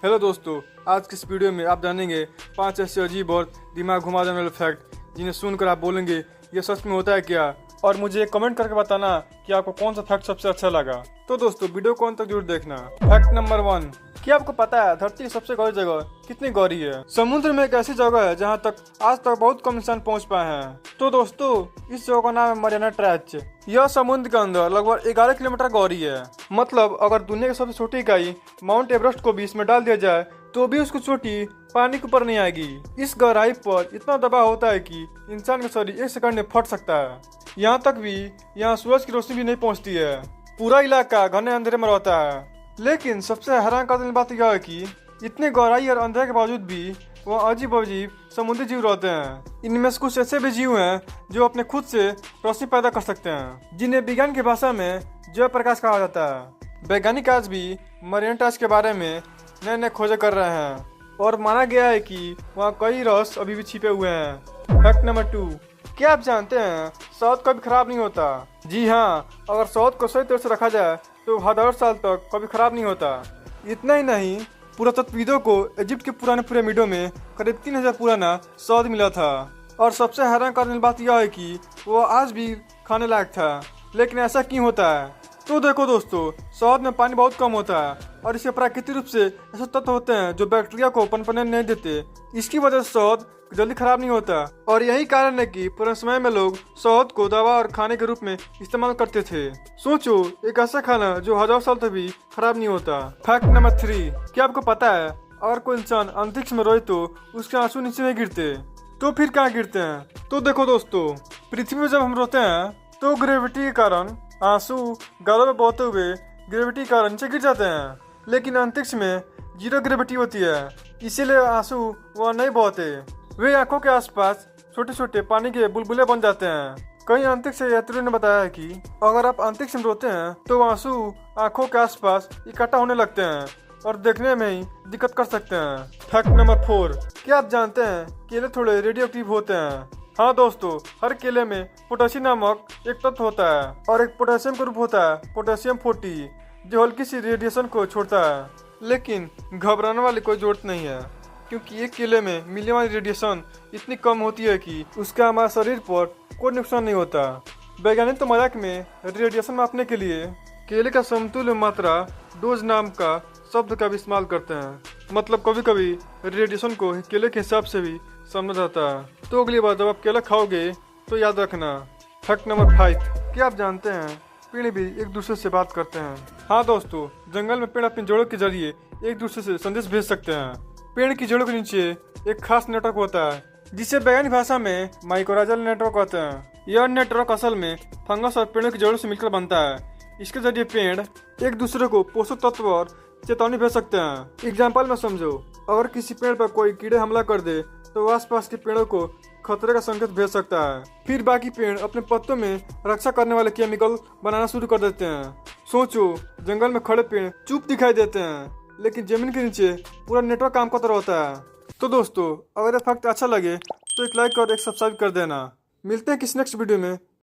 Hello दोस्तों, आज की इस वीडियो में आप जानेंगे 5 ऐसे अजीब और दिमाग घुमा देने वाले फैक्ट जिन्हें सुनकर आप बोलेंगे ये सच में होता है क्या। और मुझे कमेंट करके बताना कि आपको कौन सा फैक्ट सबसे अच्छा लगा। तो दोस्तों वीडियो को अंत तक जरूर देखना। फैक्ट नंबर 1, क्या आपको पता है धरती की सबसे गहरी जगह कितनी गहरी है? समुद्र में एक ऐसी जगह है जहाँ तक आज तक बहुत कम इंसान पहुँच पाए हैं। तो दोस्तों इस जगह का नाम है मरियाना ट्रेंच। यह समुद्र के अंदर लगभग 11 किलोमीटर गहरी है। मतलब अगर दुनिया की सबसे छोटी इकाई माउंट एवरेस्ट को भी इसमें डाल दिया जाए तो भी उसकी चोटी पानी के ऊपर नहीं आएगी। इस गहराई पर इतना दबाव होता है कि इंसान का शरीर 1 सेकंड में फट सकता है। यहाँ तक भी यहाँ सूरज की रोशनी भी नहीं पहुँचती है। पूरा इलाका घने अंधेरे में रहता है। लेकिन सबसे हैरान करने वाली बात यह है कि इतने गहराई और अंधेरे के बावजूद भी वहाँ अजीब अजीब समुद्री जीव रहते हैं। इनमें से कुछ ऐसे भी जीव हैं जो अपने खुद से रोशनी पैदा कर सकते हैं, जिन्हें विज्ञान की भाषा में जैव प्रकाश कहा जाता है। वैज्ञानिक आज भी मरियाना ट्रेंच के बारे में नए नए खोजें कर रहे हैं और माना गया है कि वहाँ कई रहस्य अभी भी छिपे हुए हैं। फैक्ट नंबर 2, क्या आप जानते हैं शहद कभी खराब नहीं होता? जी हाँ, अगर शहद को सही तरह से रखा जाए तो हजारों साल तक कभी खराब नहीं होता। इतना ही नहीं, पुरातत्वविदों को इजिप्ट के पुराने पिरामिडों में करीब 3000 पुराना शहद मिला था। और सबसे हैरान करने वाली बात यह है कि वो आज भी खाने लायक था। लेकिन ऐसा क्यों होता है? तो देखो दोस्तों, शहद में पानी बहुत कम होता है और इसके प्राकृतिक रूप से ऐसे तत्व होते हैं जो बैक्टीरिया को पनपने नहीं देते। इसकी वजह से शहद जल्दी खराब नहीं होता। और यही कारण है कि पुराने समय में लोग शहद को दवा और खाने के रूप में इस्तेमाल करते थे। सोचो, एक ऐसा खाना जो हजारों साल तक भी खराब नहीं होता। फैक्ट नंबर 3, क्या आपको पता है अगर कोई इंसान अंतरिक्ष में रोए तो उसके आंसू नीचे नहीं गिरते, तो फिर कहाँ गिरते हैं? तो देखो दोस्तों, पृथ्वी में जब हम रोते हैं तो ग्रेविटी के कारण आंसू गालों में बहते हुए ग्रेविटी के कारण नीचे गिर जाते हैं। लेकिन अंतरिक्ष में 0 ग्रेविटी होती है, इसीलिए आंसू वहाँ नहीं बहते। वे आंखों के आसपास छोटे छोटे पानी के बुलबुले बन जाते हैं। कई अंतरिक्ष यात्रियों ने बताया है कि अगर आप अंतरिक्ष में रोते हैं तो आंसू आंखों के आसपास इकट्ठा होने लगते हैं और देखने में ही दिक्कत कर सकते हैं। फैक्ट नंबर 4, क्या आप जानते हैं केले थोड़े रेडियो एक्टिव होते हैं? हाँ दोस्तों, हर केले में पोटेशियम नामक एक तत्व होता है और एक पोटेशियम का रूप होता है पोटेशियम 40, जो हल्की सी रेडिएशन को छोड़ता है। लेकिन घबराने वाली कोई जरूरत नहीं है, क्योंकि एक केले में मिलने वाली रेडिएशन इतनी कम होती है कि उसका हमारे शरीर पर कोई नुकसान नहीं होता। वैज्ञानिक तो मजाक में रेडिएशन मापने के लिए केले का समतुल्य मात्रा डोज नाम का शब्द का भी इस्तेमाल करते हैं। मतलब कभी कभी रेडिएशन को केले के हिसाब से भी समझा जाता है। तो अगली बार जब आप केला खाओगे तो याद रखना। फैक्ट नंबर 5, क्या आप जानते हैं पेड़ भी एक दूसरे से बात करते हैं? हाँ दोस्तों, जंगल में पेड़ अपनी जड़ों के जरिए एक दूसरे से संदेश भेज सकते हैं। पेड़ की जड़ों के नीचे एक खास नेटवर्क होता है जिसे वैज्ञानिक भाषा में माइकोराइजल नेटवर्क कहते हैं। यह नेटवर्क असल में फंगस और पेड़ों की जड़ों से मिलकर बनता है। इसके जरिए पेड़ एक दूसरे को पोषक तत्व और चेतावनी भेज सकते हैं। एग्जाम्पल में समझो, अगर किसी पेड़ पर कोई कीड़े हमला कर दे तो आसपास के पेड़ों को खतरे का संकेत भेज सकता है। फिर बाकी पेड़ अपने पत्तों में रक्षा करने वाले केमिकल बनाना शुरू कर देते हैं। सोचो, जंगल में खड़े पेड़ चुप दिखाई देते हैं, लेकिन जमीन के नीचे पूरा नेटवर्क काम करता रहता है। तो दोस्तों, अगर ये फैक्ट अच्छा लगे तो एक लाइक और एक सब्सक्राइब कर देना। मिलते हैं किसी नेक्स्ट वीडियो में।